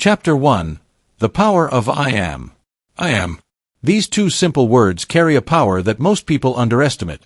Chapter 1. The Power of I Am. I am. These two simple words carry a power that most people underestimate.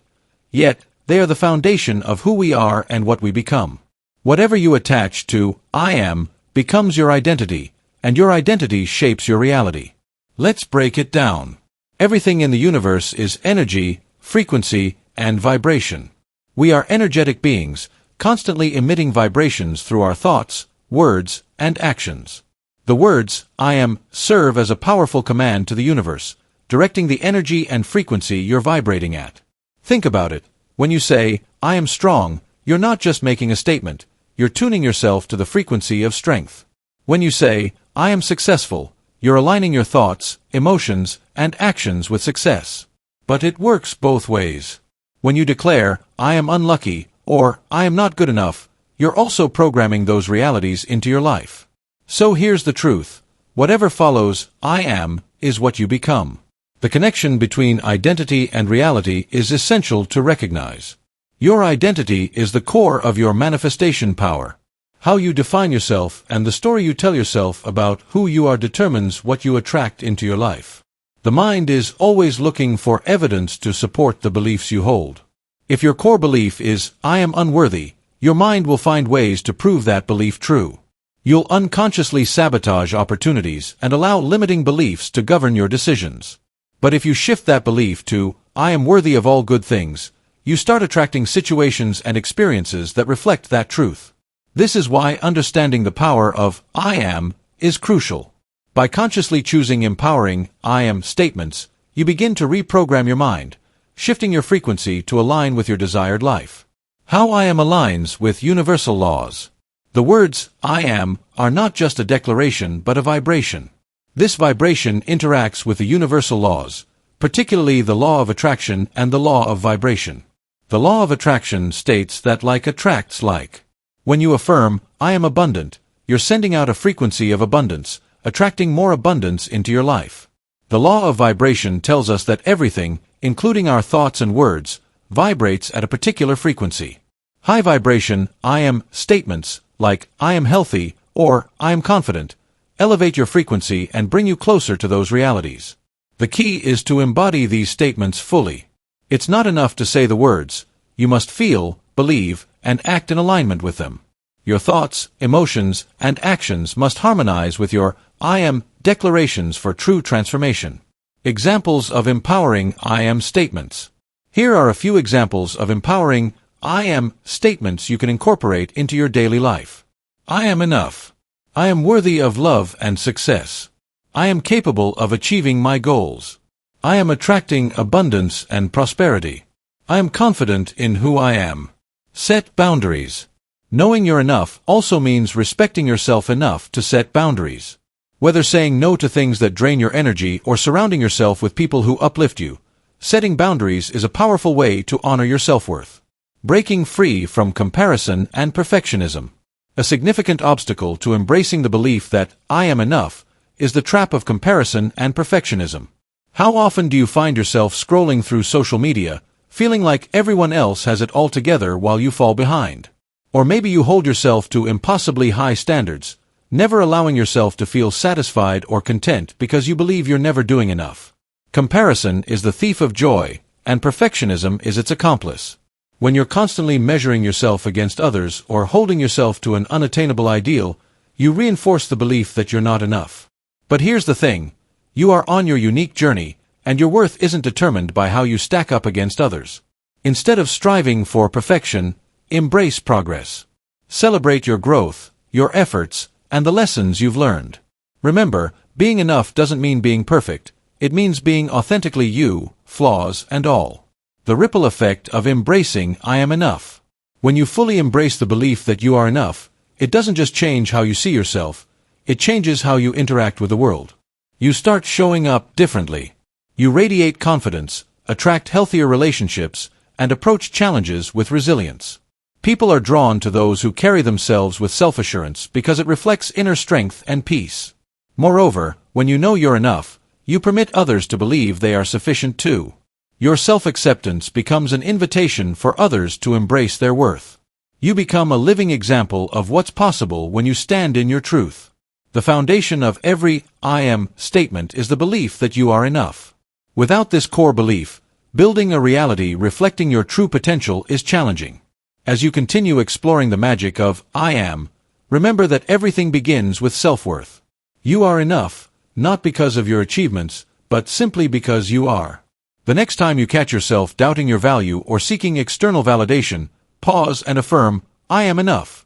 Yet, they are the foundation of who we are and what we become. Whatever you attach to I am becomes your identity, and your identity shapes your reality. Let's break it down. Everything in the universe is energy, frequency, and vibration. We are energetic beings, constantly emitting vibrations through our thoughts, words, and actions. The words, I am, serve as a powerful command to the universe, directing the energy and frequency you're vibrating at. Think about it. When you say, I am strong, you're not just making a statement, you're tuning yourself to the frequency of strength. When you say, I am successful, you're aligning your thoughts, emotions, and actions with success. But it works both ways. When you declare, I am unlucky, or I am not good enough, you're also programming those realities into your life. So here's the truth. Whatever follows, I am, is what you become. The connection between identity and reality is essential to recognize. Your identity is the core of your manifestation power. How you define yourself and the story you tell yourself about who you are determines what you attract into your life. The mind is always looking for evidence to support the beliefs you hold. If your core belief is, I am unworthy, your mind will find ways to prove that belief true. You'll unconsciously sabotage opportunities and allow limiting beliefs to govern your decisions. But if you shift that belief to, I am worthy of all good things, you start attracting situations and experiences that reflect that truth. This is why understanding the power of I am is crucial. By consciously choosing empowering I am statements, you begin to reprogram your mind, shifting your frequency to align with your desired life. How I am aligns with universal laws. The words, I am, are not just a declaration but a vibration. This vibration interacts with the universal laws, particularly the law of attraction and the law of vibration. The law of attraction states that like attracts like. When you affirm, I am abundant, you're sending out a frequency of abundance, attracting more abundance into your life. The law of vibration tells us that everything, including our thoughts and words, vibrates at a particular frequency. High vibration, I am statements, like, I am healthy, or, I am confident, elevate your frequency and bring you closer to those realities. The key is to embody these statements fully. It's not enough to say the words, you must feel, believe, and act in alignment with them. Your thoughts, emotions, and actions must harmonize with your I am declarations for true transformation. Examples of empowering I am statements. Here are a few examples of empowering I am statements you can incorporate into your daily life. I am enough. I am worthy of love and success. I am capable of achieving my goals. I am attracting abundance and prosperity. I am confident in who I am. Set boundaries. Knowing you're enough also means respecting yourself enough to set boundaries. Whether saying no to things that drain your energy or surrounding yourself with people who uplift you, setting boundaries is a powerful way to honor your self-worth. Breaking free from comparison and perfectionism. A significant obstacle to embracing the belief that I am enough is the trap of comparison and perfectionism. How often do you find yourself scrolling through social media, feeling like everyone else has it all together while you fall behind? Or maybe you hold yourself to impossibly high standards, never allowing yourself to feel satisfied or content because you believe you're never doing enough. Comparison is the thief of joy, and perfectionism is its accomplice. When you're constantly measuring yourself against others or holding yourself to an unattainable ideal, you reinforce the belief that you're not enough. But here's the thing. You are on your unique journey, and your worth isn't determined by how you stack up against others. Instead of striving for perfection, embrace progress. Celebrate your growth, your efforts, and the lessons you've learned. Remember, being enough doesn't mean being perfect. It means being authentically you, flaws and all. The ripple effect of embracing I am enough. When you fully embrace the belief that you are enough, it doesn't just change how you see yourself, it changes how you interact with the world. You start showing up differently. You radiate confidence, attract healthier relationships, and approach challenges with resilience. People are drawn to those who carry themselves with self-assurance because it reflects inner strength and peace. Moreover, when you know you're enough, you permit others to believe they are sufficient too. Your self-acceptance becomes an invitation for others to embrace their worth. You become a living example of what's possible when you stand in your truth. The foundation of every "I am" statement is the belief that you are enough. Without this core belief, building a reality reflecting your true potential is challenging. As you continue exploring the magic of "I am," remember that everything begins with self-worth. You are enough, not because of your achievements, but simply because you are. The next time you catch yourself doubting your value or seeking external validation, pause and affirm, "I am enough."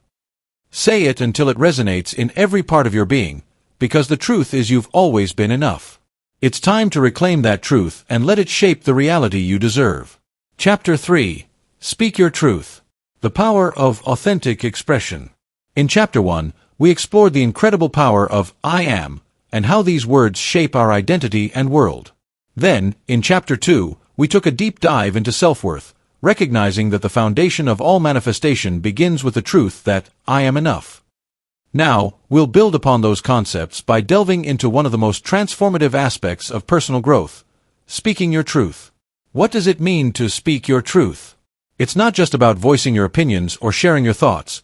Say it until it resonates in every part of your being, because the truth is you've always been enough. It's time to reclaim that truth and let it shape the reality you deserve. Chapter 3. Speak Your Truth. The Power of Authentic Expression. In Chapter 1, we explored the incredible power of "I am" and how these words shape our identity and world. Then, in Chapter 2, we took a deep dive into self-worth, recognizing that the foundation of all manifestation begins with the truth that "I am enough." Now, we'll build upon those concepts by delving into one of the most transformative aspects of personal growth: speaking your truth. What does it mean to speak your truth? It's not just about voicing your opinions or sharing your thoughts.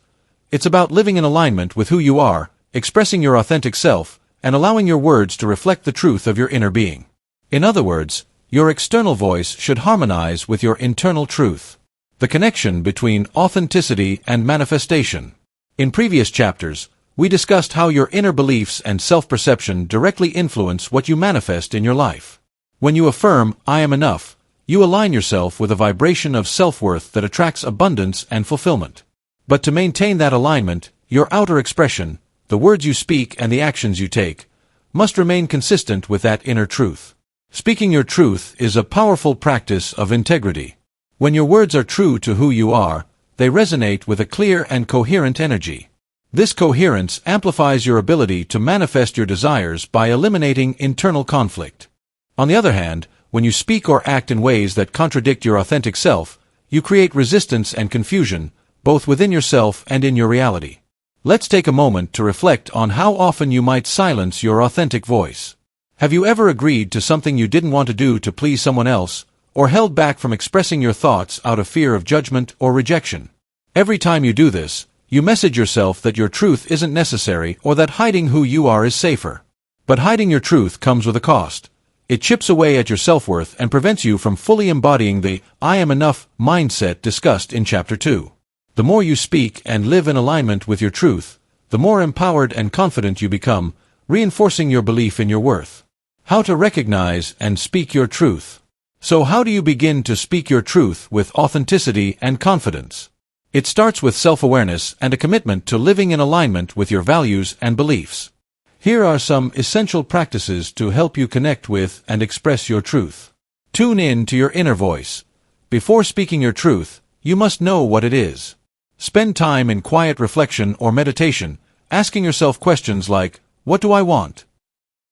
It's about living in alignment with who you are, expressing your authentic self, and allowing your words to reflect the truth of your inner being. In other words, your external voice should harmonize with your internal truth. The connection between authenticity and manifestation. In previous chapters, we discussed how your inner beliefs and self-perception directly influence what you manifest in your life. When you affirm, "I am enough," you align yourself with a vibration of self-worth that attracts abundance and fulfillment. But to maintain that alignment, your outer expression, the words you speak and the actions you take, must remain consistent with that inner truth. Speaking your truth is a powerful practice of integrity. When your words are true to who you are, they resonate with a clear and coherent energy. This coherence amplifies your ability to manifest your desires by eliminating internal conflict. On the other hand, when you speak or act in ways that contradict your authentic self, you create resistance and confusion, both within yourself and in your reality. Let's take a moment to reflect on how often you might silence your authentic voice. Have you ever agreed to something you didn't want to do to please someone else, or held back from expressing your thoughts out of fear of judgment or rejection? Every time you do this, you message yourself that your truth isn't necessary or that hiding who you are is safer. But hiding your truth comes with a cost. It chips away at your self-worth and prevents you from fully embodying the "I am enough" mindset discussed in Chapter 2. The more you speak and live in alignment with your truth, the more empowered and confident you become, reinforcing your belief in your worth. How to recognize and speak your truth. So how do you begin to speak your truth with authenticity and confidence? It starts with self-awareness and a commitment to living in alignment with your values and beliefs. Here are some essential practices to help you connect with and express your truth. Tune in to your inner voice. Before speaking your truth, you must know what it is. Spend time in quiet reflection or meditation, asking yourself questions like, "What do I want?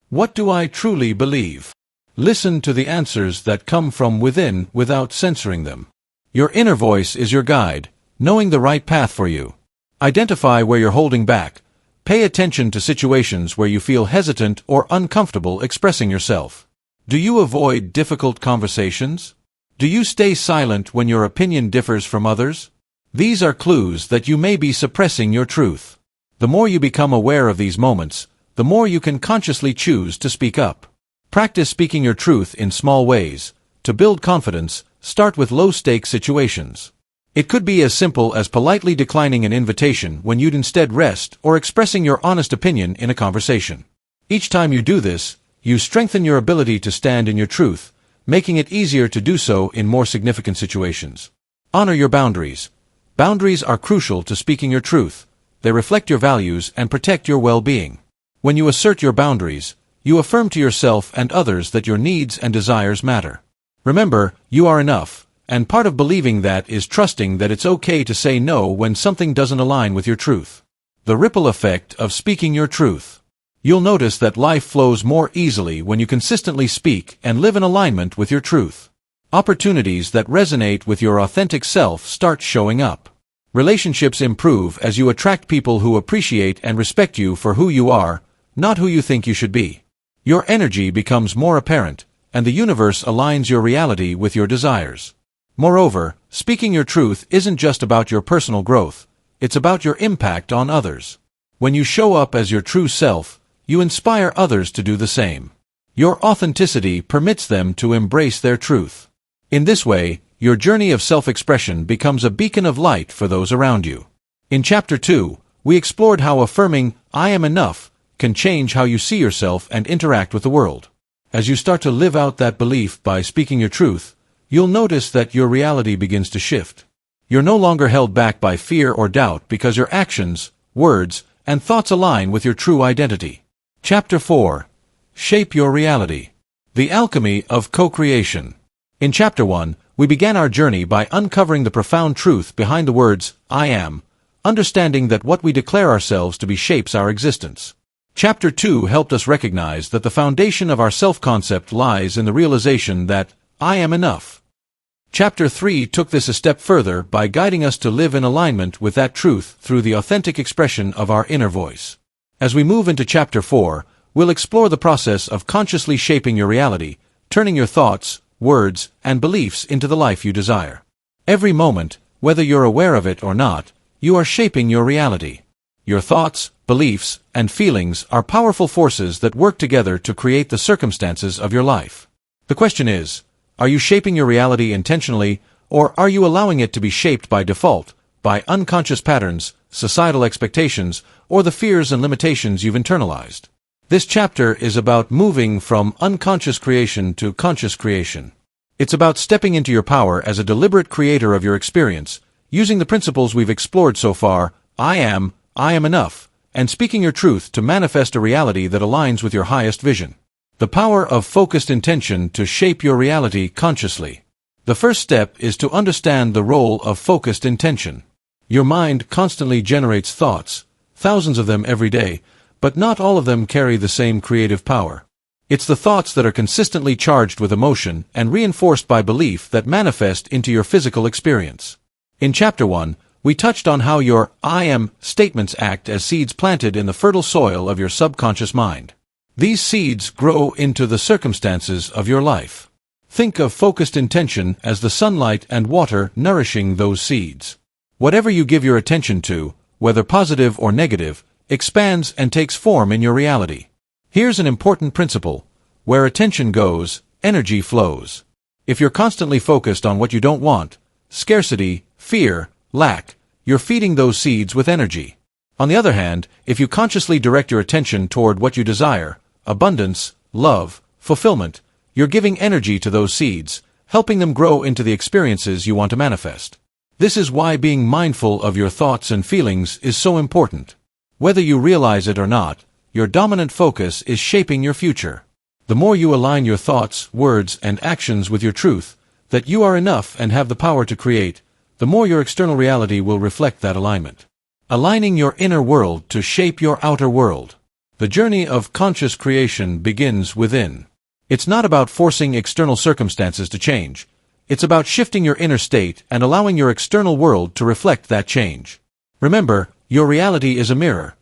What do I truly believe?" Listen to the answers that come from within without censoring them. Your inner voice is your guide, knowing the right path for you. Identify where you're holding back. Pay attention to situations where you feel hesitant or uncomfortable expressing yourself. Do you avoid difficult conversations? Do you stay silent when your opinion differs from others? These are clues that you may be suppressing your truth. The more you become aware of these moments, the more you can consciously choose to speak up. Practice speaking your truth in small ways. To build confidence, start with low-stakes situations. It could be as simple as politely declining an invitation when you'd instead rest, or expressing your honest opinion in a conversation. Each time you do this, you strengthen your ability to stand in your truth, making it easier to do so in more significant situations. Honor your boundaries. Boundaries are crucial to speaking your truth. They reflect your values and protect your well-being. When you assert your boundaries, you affirm to yourself and others that your needs and desires matter. Remember, you are enough, and part of believing that is trusting that it's okay to say no when something doesn't align with your truth. The ripple effect of speaking your truth. You'll notice that life flows more easily when you consistently speak and live in alignment with your truth. Opportunities that resonate with your authentic self start showing up. Relationships improve as you attract people who appreciate and respect you for who you are, not who you think you should be. Your energy becomes more apparent, and the universe aligns your reality with your desires. Moreover, speaking your truth isn't just about your personal growth, it's about your impact on others. When you show up as your true self, you inspire others to do the same. Your authenticity permits them to embrace their truth. In this way, your journey of self-expression becomes a beacon of light for those around you. In Chapter 2, we explored how affirming, "I am enough," can change how you see yourself and interact with the world. As you start to live out that belief by speaking your truth, you'll notice that your reality begins to shift. You're no longer held back by fear or doubt because your actions, words, and thoughts align with your true identity. Chapter 4. Shape Your Reality. The Alchemy of Co-Creation. In Chapter 1, we began our journey by uncovering the profound truth behind the words, "I am," understanding that what we declare ourselves to be shapes our existence. Chapter 2 helped us recognize that the foundation of our self-concept lies in the realization that I am enough. Chapter 3 took this a step further by guiding us to live in alignment with that truth through the authentic expression of our inner voice. As we move into Chapter 4, we'll explore the process of consciously shaping your reality, turning your thoughts, words, and beliefs into the life you desire. Every moment, whether you're aware of it or not, you are shaping your reality. Your thoughts, beliefs, and feelings are powerful forces that work together to create the circumstances of your life. The question is, are you shaping your reality intentionally, or are you allowing it to be shaped by default, by unconscious patterns, societal expectations, or the fears and limitations you've internalized? This chapter is about moving from unconscious creation to conscious creation. It's about stepping into your power as a deliberate creator of your experience, using the principles we've explored so far, I am enough, and speaking your truth to manifest a reality that aligns with your highest vision. The power of focused intention to shape your reality consciously. The first step is to understand the role of focused intention. Your mind constantly generates thoughts, thousands of them every day, but not all of them carry the same creative power. It's the thoughts that are consistently charged with emotion and reinforced by belief that manifest into your physical experience. In Chapter 1, we touched on how your I am statements act as seeds planted in the fertile soil of your subconscious mind. These seeds grow into the circumstances of your life. Think of focused intention as the sunlight and water nourishing those seeds. Whatever you give your attention to, whether positive or negative, expands and takes form in your reality. Here's an important principle. Where attention goes, energy flows. If you're constantly focused on what you don't want, scarcity, fear, lack, you're feeding those seeds with energy. On the other hand, if you consciously direct your attention toward what you desire, abundance, love, fulfillment, you're giving energy to those seeds, helping them grow into the experiences you want to manifest. This is why being mindful of your thoughts and feelings is so important. Whether you realize it or not, your dominant focus is shaping your future. The more you align your thoughts, words, and actions with your truth, that you are enough and have the power to create, the more your external reality will reflect that alignment. Aligning your inner world to shape your outer world. The journey of conscious creation begins within. It's not about forcing external circumstances to change. It's about shifting your inner state and allowing your external world to reflect that change. Remember, your reality is a mirror.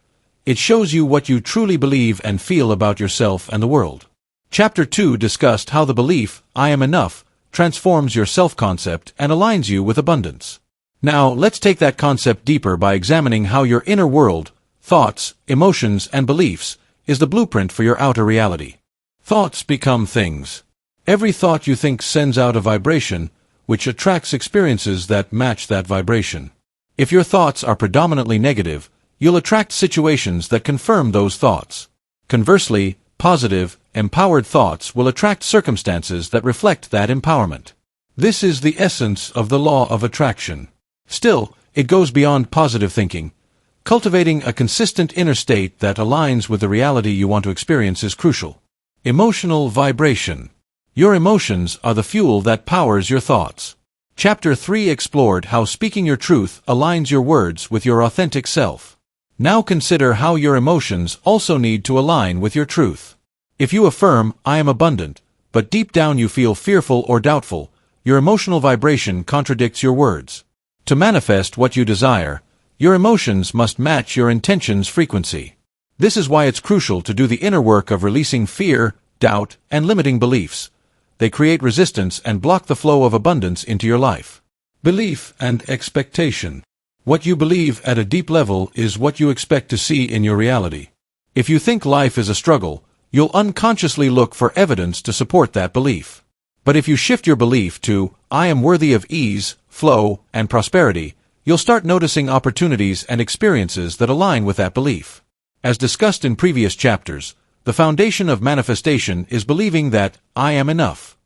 It shows you what you truly believe and feel about yourself and the world. Chapter 2 discussed how the belief, I am enough, transforms your self-concept and aligns you with abundance. Now, let's take that concept deeper by examining how your inner world, thoughts, emotions, and beliefs, is the blueprint for your outer reality. Thoughts become things. Every thought you think sends out a vibration, which attracts experiences that match that vibration. If your thoughts are predominantly negative, you'll attract situations that confirm those thoughts. Conversely, positive, empowered thoughts will attract circumstances that reflect that empowerment. This is the essence of the law of attraction. Still, it goes beyond positive thinking. Cultivating a consistent inner state that aligns with the reality you want to experience is crucial. Emotional vibration. Your emotions are the fuel that powers your thoughts. Chapter 3 explored how speaking your truth aligns your words with your authentic self. Now consider how your emotions also need to align with your truth. If you affirm, I am abundant, but deep down you feel fearful or doubtful, your emotional vibration contradicts your words. To manifest what you desire, your emotions must match your intention's frequency. This is why it's crucial to do the inner work of releasing fear, doubt, and limiting beliefs. They create resistance and block the flow of abundance into your life. Belief and expectation. What you believe at a deep level is what you expect to see in your reality. If you think life is a struggle, you'll unconsciously look for evidence to support that belief. But if you shift your belief to, I am worthy of ease, flow, and prosperity, you'll start noticing opportunities and experiences that align with that belief. As discussed in previous chapters, the foundation of manifestation is believing that I am enough.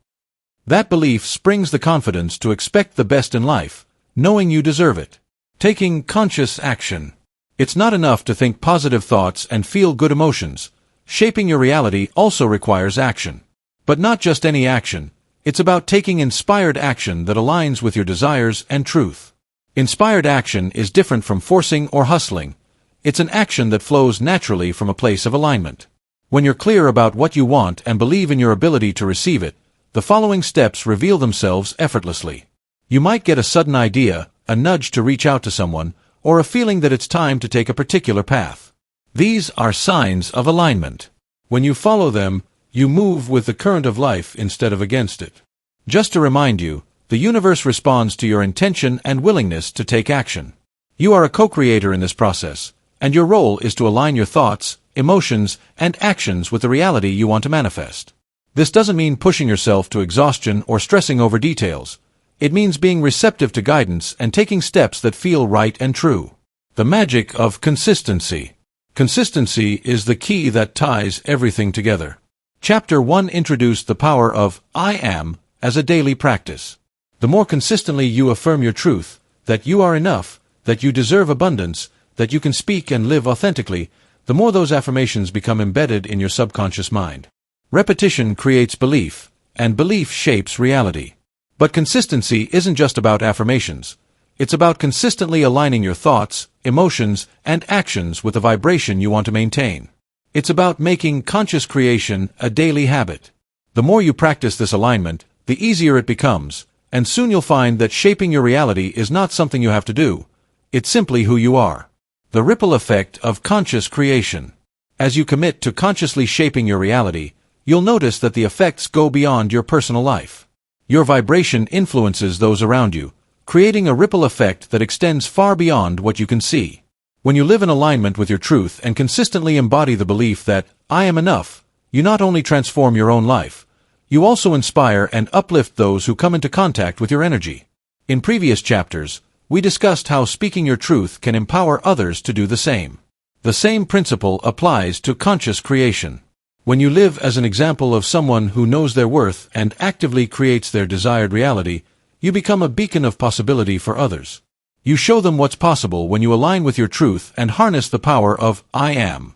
That belief springs the confidence to expect the best in life, knowing you deserve it. Taking conscious action. It's not enough to think positive thoughts and feel good emotions. Shaping your reality also requires action. But not just any action. It's about taking inspired action that aligns with your desires and truth. Inspired action is different from forcing or hustling. It's an action that flows naturally from a place of alignment. When you're clear about what you want and believe in your ability to receive it, the following steps reveal themselves effortlessly. You might get a sudden idea, a nudge to reach out to someone, or a feeling that it's time to take a particular path. These are signs of alignment. When you follow them, you move with the current of life instead of against it. Just to remind you, the universe responds to your intention and willingness to take action. You are a co-creator in this process, and your role is to align your thoughts, emotions, and actions with the reality you want to manifest. This doesn't mean pushing yourself to exhaustion or stressing over details. It means being receptive to guidance and taking steps that feel right and true. The magic of consistency. Consistency is the key that ties everything together. Chapter 1 introduced the power of I am as a daily practice. The more consistently you affirm your truth, that you are enough, that you deserve abundance, that you can speak and live authentically, the more those affirmations become embedded in your subconscious mind. Repetition creates belief, and belief shapes reality. But consistency isn't just about affirmations. It's about consistently aligning your thoughts, emotions, and actions with the vibration you want to maintain. It's about making conscious creation a daily habit. The more you practice this alignment, the easier it becomes, and soon you'll find that shaping your reality is not something you have to do. It's simply who you are. The ripple effect of conscious creation. As you commit to consciously shaping your reality, you'll notice that the effects go beyond your personal life. Your vibration influences those around you, creating a ripple effect that extends far beyond what you can see. When you live in alignment with your truth and consistently embody the belief that I am enough, you not only transform your own life, you also inspire and uplift those who come into contact with your energy. In previous chapters, we discussed how speaking your truth can empower others to do the same. The same principle applies to conscious creation. When you live as an example of someone who knows their worth and actively creates their desired reality, you become a beacon of possibility for others. You show them what's possible when you align with your truth and harness the power of I am.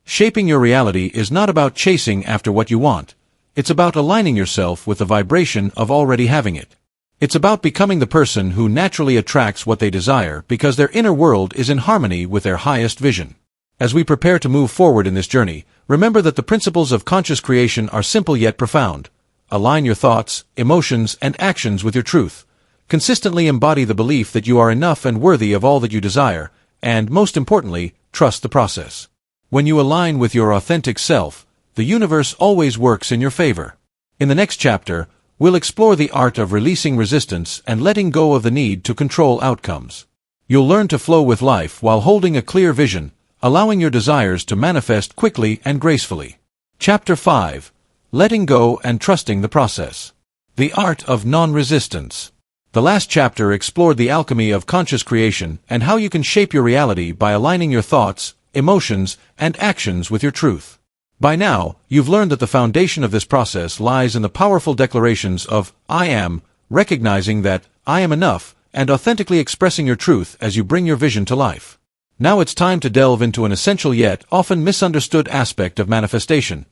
Shaping your reality is not about chasing after what you want. It's about aligning yourself with the vibration of already having it. It's about becoming the person who naturally attracts what they desire because their inner world is in harmony with their highest vision. As we prepare to move forward in this journey, remember that the principles of conscious creation are simple yet profound. Align your thoughts, emotions, and actions with your truth. Consistently embody the belief that you are enough and worthy of all that you desire, and, most importantly, trust the process. When you align with your authentic self, the universe always works in your favor. In the next chapter, we'll explore the art of releasing resistance and letting go of the need to control outcomes. You'll learn to flow with life while holding a clear vision, allowing your desires to manifest quickly and gracefully. Chapter 5. Letting go and trusting the process. The art of non-resistance. The last chapter explored the alchemy of conscious creation and how you can shape your reality by aligning your thoughts, emotions, and actions with your truth. By now, you've learned that the foundation of this process lies in the powerful declarations of I am, recognizing that I am enough, and authentically expressing your truth as you bring your vision to life. Now it's time to delve into an essential yet often misunderstood aspect of manifestation: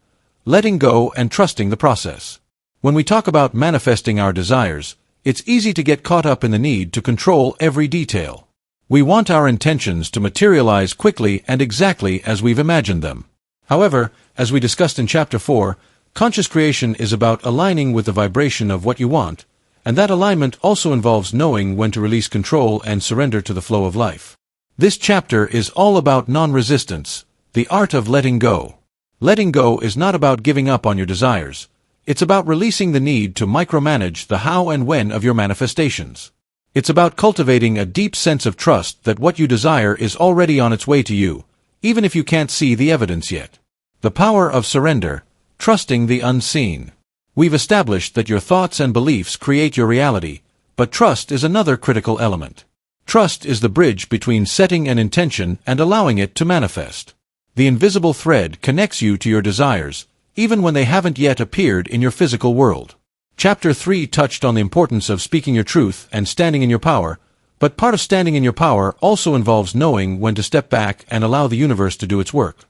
letting go and trusting the process. When we talk about manifesting our desires, it's easy to get caught up in the need to control every detail. We want our intentions to materialize quickly and exactly as we've imagined them. However, as we discussed in Chapter 4, conscious creation is about aligning with the vibration of what you want, and that alignment also involves knowing when to release control and surrender to the flow of life. This chapter is all about non-resistance, the art of letting go. Letting go is not about giving up on your desires. It's about releasing the need to micromanage the how and when of your manifestations. It's about cultivating a deep sense of trust that what you desire is already on its way to you, even if you can't see the evidence yet. The power of surrender, trusting the unseen. We've established that your thoughts and beliefs create your reality, but trust is another critical element. Trust is the bridge between setting an intention and allowing it to manifest. The invisible thread connects you to your desires, even when they haven't yet appeared in your physical world. Chapter 3 touched on the importance of speaking your truth and standing in your power, but part of standing in your power also involves knowing when to step back and allow the universe to do its work.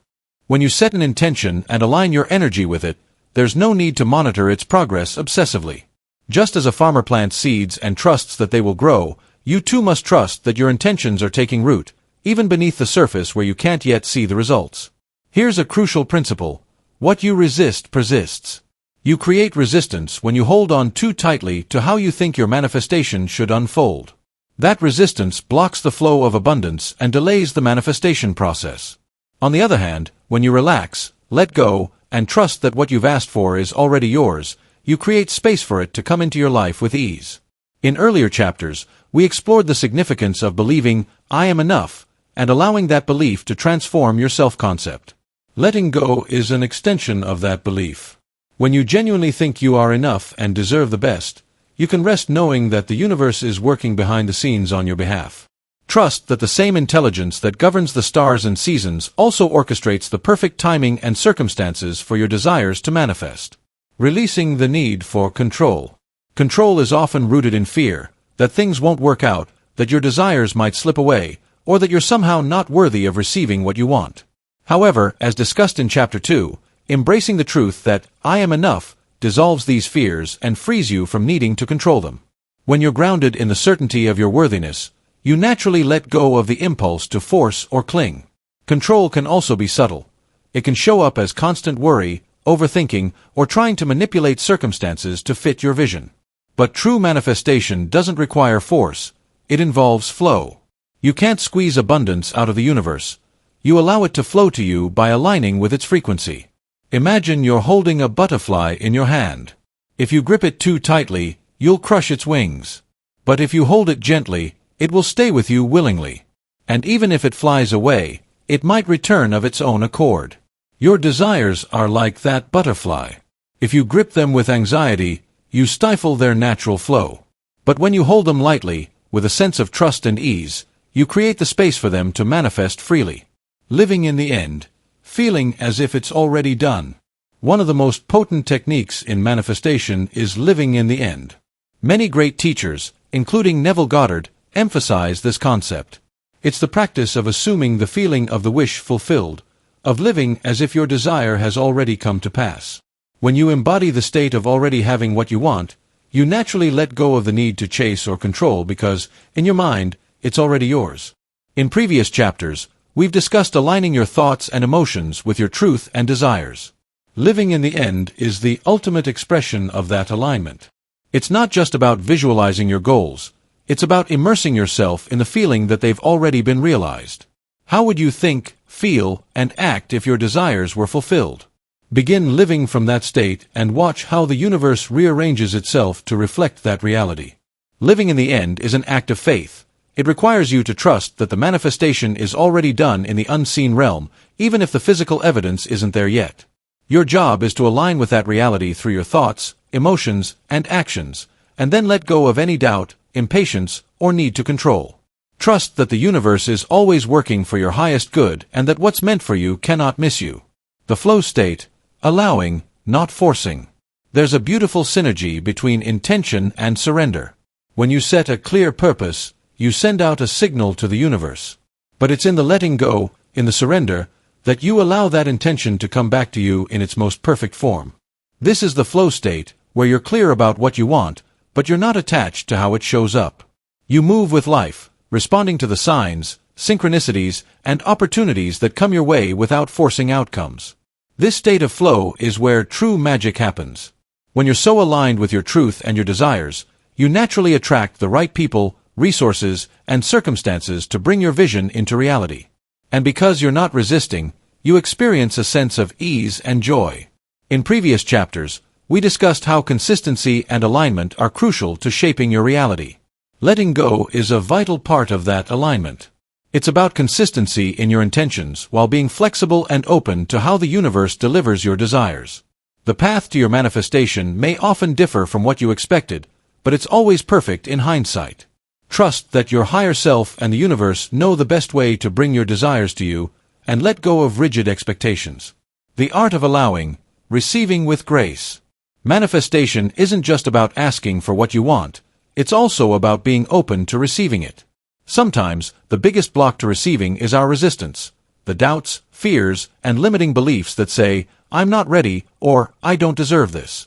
When you set an intention and align your energy with it, there's no need to monitor its progress obsessively. Just as a farmer plants seeds and trusts that they will grow, you too must trust that your intentions are taking root, even beneath the surface where you can't yet see the results. Here's a crucial principle: what you resist persists. You create resistance when you hold on too tightly to how you think your manifestation should unfold. That resistance blocks the flow of abundance and delays the manifestation process. On the other hand, when you relax, let go, and trust that what you've asked for is already yours, you create space for it to come into your life with ease. In earlier chapters, we explored the significance of believing, "I am enough," and allowing that belief to transform your self-concept. Letting go is an extension of that belief. When you genuinely think you are enough and deserve the best, you can rest knowing that the universe is working behind the scenes on your behalf. Trust that the same intelligence that governs the stars and seasons also orchestrates the perfect timing and circumstances for your desires to manifest. Releasing the need for control. Control is often rooted in fear, that things won't work out, that your desires might slip away, or that you're somehow not worthy of receiving what you want. However, as discussed in Chapter 2, embracing the truth that "I am enough" dissolves these fears and frees you from needing to control them. When you're grounded in the certainty of your worthiness, you naturally let go of the impulse to force or cling. Control can also be subtle. It can show up as constant worry, overthinking, or trying to manipulate circumstances to fit your vision. But true manifestation doesn't require force. It involves flow. You can't squeeze abundance out of the universe. You allow it to flow to you by aligning with its frequency. Imagine you're holding a butterfly in your hand. If you grip it too tightly, you'll crush its wings. But if you hold it gently, it will stay with you willingly. And even if it flies away, it might return of its own accord. Your desires are like that butterfly. If you grip them with anxiety, you stifle their natural flow. But when you hold them lightly, with a sense of trust and ease, you create the space for them to manifest freely. Living in the end, feeling as if it's already done. One of the most potent techniques in manifestation is living in the end. Many great teachers, including Neville Goddard, emphasize this concept. It's the practice of assuming the feeling of the wish fulfilled, of living as if your desire has already come to pass. When you embody the state of already having what you want, you naturally let go of the need to chase or control because, in your mind, it's already yours. In previous chapters, we've discussed aligning your thoughts and emotions with your truth and desires. Living in the end is the ultimate expression of that alignment. It's not just about visualizing your goals. It's about immersing yourself in the feeling that they've already been realized. How would you think, feel, and act if your desires were fulfilled? Begin living from that state and watch how the universe rearranges itself to reflect that reality. Living in the end is an act of faith. It requires you to trust that the manifestation is already done in the unseen realm, even if the physical evidence isn't there yet. Your job is to align with that reality through your thoughts, emotions, and actions, and then let go of any doubt, impatience, or need to control. Trust that the universe is always working for your highest good and that what's meant for you cannot miss you. The flow state, allowing, not forcing. There's a beautiful synergy between intention and surrender. When you set a clear purpose, you send out a signal to the universe. But it's in the letting go, in the surrender, that you allow that intention to come back to you in its most perfect form. This is the flow state, where you're clear about what you want, but you're not attached to how it shows up. You move with life, responding to the signs, synchronicities, and opportunities that come your way without forcing outcomes. This state of flow is where true magic happens. When you're so aligned with your truth and your desires, you naturally attract the right people, resources, and circumstances to bring your vision into reality. And because you're not resisting, you experience a sense of ease and joy. In previous chapters, we discussed how consistency and alignment are crucial to shaping your reality. Letting go is a vital part of that alignment. It's about consistency in your intentions while being flexible and open to how the universe delivers your desires. The path to your manifestation may often differ from what you expected, but it's always perfect in hindsight. Trust that your higher self and the universe know the best way to bring your desires to you, and let go of rigid expectations. The art of allowing, receiving with grace. Manifestation isn't just about asking for what you want, it's also about being open to receiving it. Sometimes, the biggest block to receiving is our resistance, the doubts, fears, and limiting beliefs that say, "I'm not ready," or "I don't deserve this."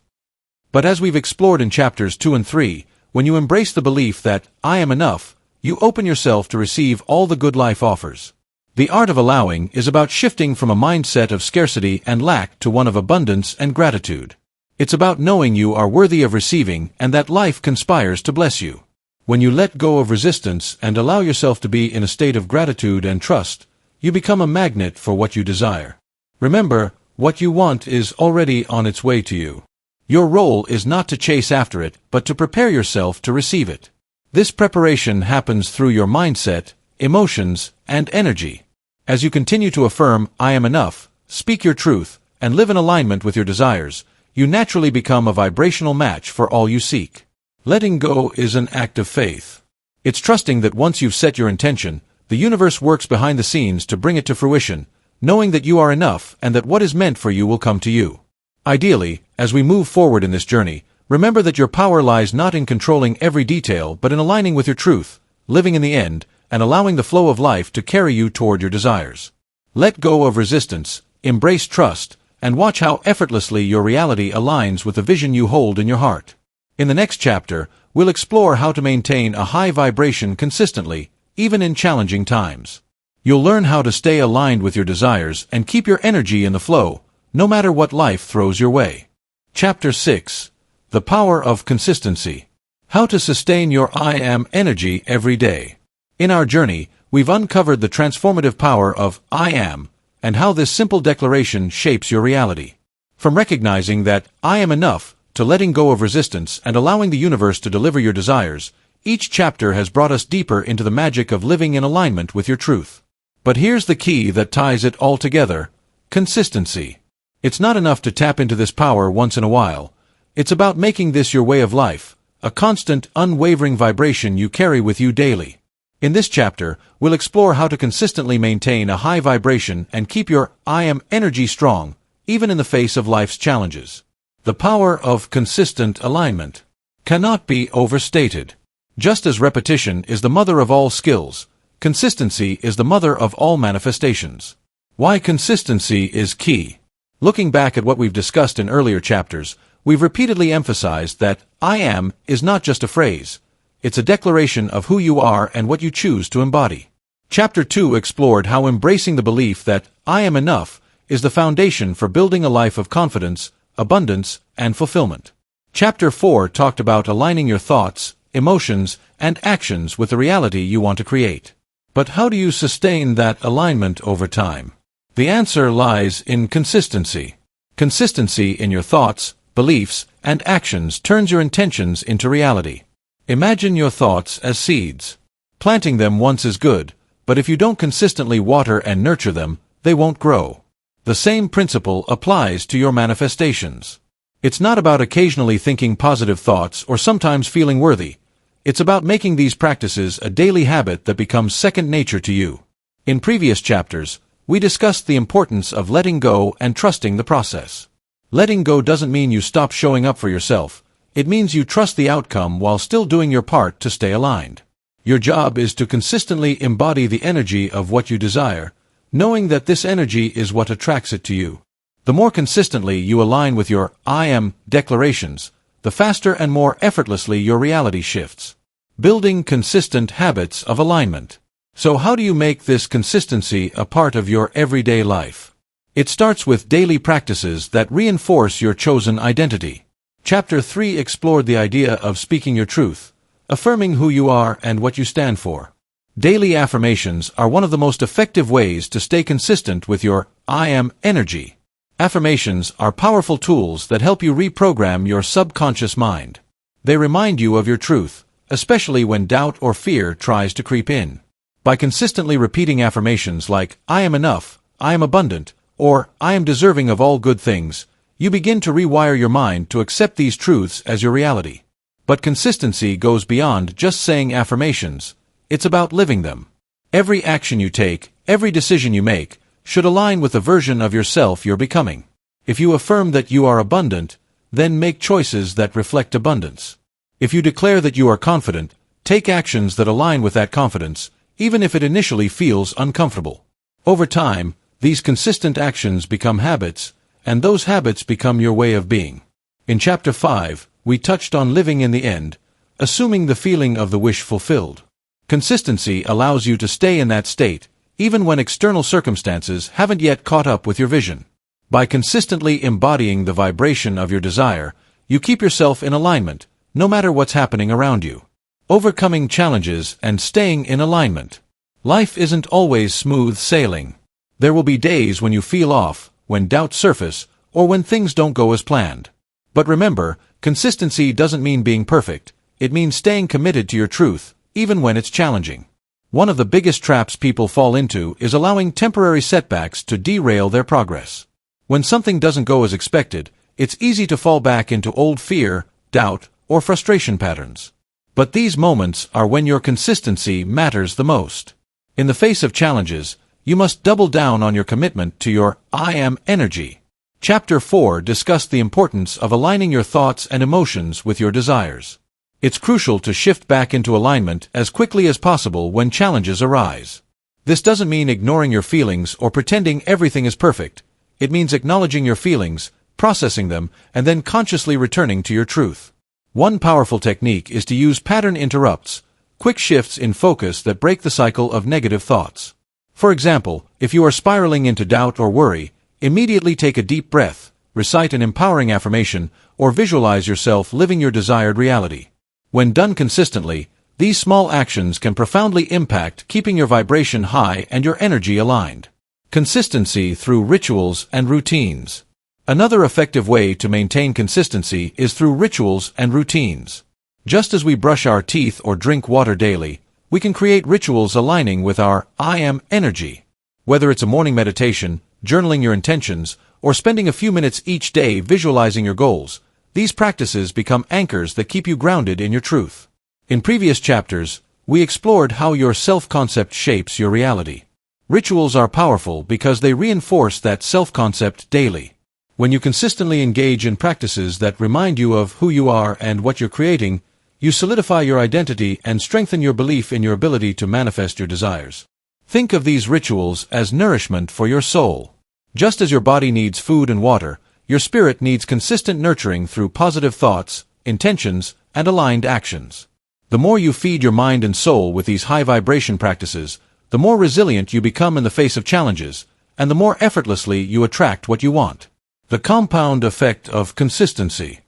But as we've explored in chapters 2 and 3, when you embrace the belief that "I am enough," you open yourself to receive all the good life offers. The art of allowing is about shifting from a mindset of scarcity and lack to one of abundance and gratitude. It's about knowing you are worthy of receiving and that life conspires to bless you. When you let go of resistance and allow yourself to be in a state of gratitude and trust, you become a magnet for what you desire. Remember, what you want is already on its way to you. Your role is not to chase after it, but to prepare yourself to receive it. This preparation happens through your mindset, emotions, and energy. As you continue to affirm, "I am enough," speak your truth, and live in alignment with your desires, you naturally become a vibrational match for all you seek. Letting go is an act of faith. It's trusting that once you've set your intention, the universe works behind the scenes to bring it to fruition, knowing that you are enough and that what is meant for you will come to you. Ideally, as we move forward in this journey, remember that your power lies not in controlling every detail but in aligning with your truth, living in the end, and allowing the flow of life to carry you toward your desires. Let go of resistance, embrace trust, and watch how effortlessly your reality aligns with the vision you hold in your heart. In the next chapter, we'll explore how to maintain a high vibration consistently, even in challenging times. You'll learn how to stay aligned with your desires and keep your energy in the flow, no matter what life throws your way. Chapter 6. The Power of Consistency. How to sustain your I am energy every day. In our journey, we've uncovered the transformative power of I am, and how this simple declaration shapes your reality. From recognizing that I am enough, to letting go of resistance and allowing the universe to deliver your desires, each chapter has brought us deeper into the magic of living in alignment with your truth. But here's the key that ties it all together: consistency. It's not enough to tap into this power once in a while. It's about making this your way of life, a constant, unwavering vibration you carry with you daily. In this chapter, we'll explore how to consistently maintain a high vibration and keep your I am energy strong, even in the face of life's challenges. The power of consistent alignment cannot be overstated. Just as repetition is the mother of all skills, consistency is the mother of all manifestations. Why consistency is key. Looking back at what we've discussed in earlier chapters, we've repeatedly emphasized that I am is not just a phrase. It's a declaration of who you are and what you choose to embody. Chapter 2 explored how embracing the belief that I am enough is the foundation for building a life of confidence, abundance, and fulfillment. Chapter 4 talked about aligning your thoughts, emotions, and actions with the reality you want to create. But how do you sustain that alignment over time? The answer lies in consistency. Consistency in your thoughts, beliefs, and actions turns your intentions into reality. Imagine your thoughts as seeds. Planting them once is good, but if you don't consistently water and nurture them, they won't grow. The same principle applies to your manifestations. It's not about occasionally thinking positive thoughts or sometimes feeling worthy. It's about making these practices a daily habit that becomes second nature to you. In previous chapters, we discussed the importance of letting go and trusting the process. Letting go doesn't mean you stop showing up for yourself. It means you trust the outcome while still doing your part to stay aligned. Your job is to consistently embody the energy of what you desire, knowing that this energy is what attracts it to you. The more consistently you align with your I am declarations, the faster and more effortlessly your reality shifts. Building consistent habits of alignment. So how do you make this consistency a part of your everyday life? It starts with daily practices that reinforce your chosen identity. Chapter 3 explored the idea of speaking your truth, affirming who you are and what you stand for. Daily affirmations are one of the most effective ways to stay consistent with your I am energy. Affirmations are powerful tools that help you reprogram your subconscious mind. They remind you of your truth, especially when doubt or fear tries to creep in. By consistently repeating affirmations like, I am enough, I am abundant, or I am deserving of all good things, you begin to rewire your mind to accept these truths as your reality. But consistency goes beyond just saying affirmations. It's about living them. Every action you take, every decision you make, should align with the version of yourself you're becoming. If you affirm that you are abundant, then make choices that reflect abundance. If you declare that you are confident, take actions that align with that confidence, even if it initially feels uncomfortable. Over time, these consistent actions become habits, and those habits become your way of being. In Chapter 5, we touched on living in the end, assuming the feeling of the wish fulfilled. Consistency allows you to stay in that state, even when external circumstances haven't yet caught up with your vision. By consistently embodying the vibration of your desire, you keep yourself in alignment, no matter what's happening around you. Overcoming challenges and staying in alignment. Life isn't always smooth sailing. There will be days when you feel off, when doubts surface, or when things don't go as planned. But remember, consistency doesn't mean being perfect. It means staying committed to your truth, even when it's challenging. One of the biggest traps people fall into is allowing temporary setbacks to derail their progress. When something doesn't go as expected, it's easy to fall back into old fear, doubt, or frustration patterns. But these moments are when your consistency matters the most. In the face of challenges, you must double down on your commitment to your I am energy. Chapter 4 discussed the importance of aligning your thoughts and emotions with your desires. It's crucial to shift back into alignment as quickly as possible when challenges arise. This doesn't mean ignoring your feelings or pretending everything is perfect. It means acknowledging your feelings, processing them, and then consciously returning to your truth. One powerful technique is to use pattern interrupts, quick shifts in focus that break the cycle of negative thoughts. For example, if you are spiraling into doubt or worry, immediately take a deep breath, recite an empowering affirmation, or visualize yourself living your desired reality. When done consistently, these small actions can profoundly impact keeping your vibration high and your energy aligned. Consistency through rituals and routines. Another effective way to maintain consistency is through rituals and routines. Just as we brush our teeth or drink water daily, we can create rituals aligning with our I am energy. Whether it's a morning meditation, journaling your intentions, or spending a few minutes each day visualizing your goals, these practices become anchors that keep you grounded in your truth. In previous chapters, we explored how your self-concept shapes your reality. Rituals are powerful because they reinforce that self-concept daily. When you consistently engage in practices that remind you of who you are and what you're creating, you solidify your identity and strengthen your belief in your ability to manifest your desires. Think of these rituals as nourishment for your soul. Just as your body needs food and water, your spirit needs consistent nurturing through positive thoughts, intentions, and aligned actions. The more you feed your mind and soul with these high-vibration practices, the more resilient you become in the face of challenges, and the more effortlessly you attract what you want. The compound effect of consistency.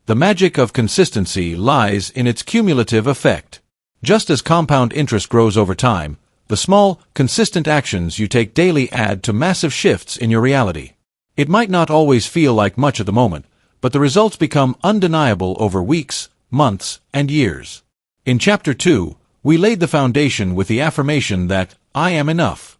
The magic of consistency lies in its cumulative effect. Just as compound interest grows over time, the small, consistent actions you take daily add to massive shifts in your reality. It might not always feel like much at the moment, but the results become undeniable over weeks, months, and years. In Chapter 2, we laid the foundation with the affirmation that I am enough.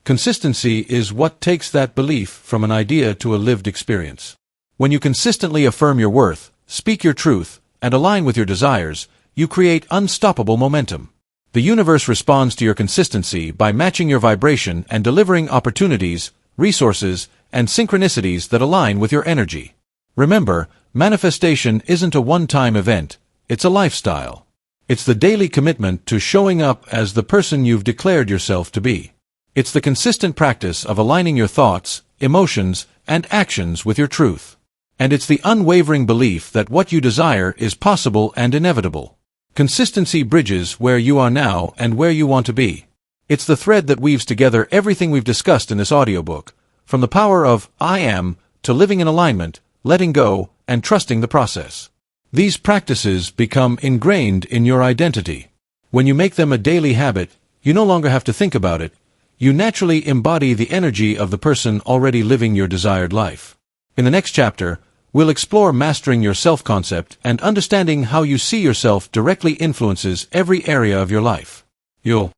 Consistency is what takes that belief from an idea to a lived experience. When you consistently affirm your worth, speak your truth, and align with your desires, you create unstoppable momentum. The universe responds to your consistency by matching your vibration and delivering opportunities, resources, and synchronicities that align with your energy. Remember, manifestation isn't a one-time event, it's a lifestyle. It's the daily commitment to showing up as the person you've declared yourself to be. It's the consistent practice of aligning your thoughts, emotions, and actions with your truth. And it's the unwavering belief that what you desire is possible and inevitable. Consistency bridges where you are now and where you want to be. It's the thread that weaves together everything we've discussed in this audiobook, from the power of I am to living in alignment, letting go, and trusting the process. These practices become ingrained in your identity. When you make them a daily habit, you no longer have to think about it. You naturally embody the energy of the person already living your desired life. In the next chapter, we'll explore mastering your self-concept and understanding how you see yourself directly influences every area of your life. You'll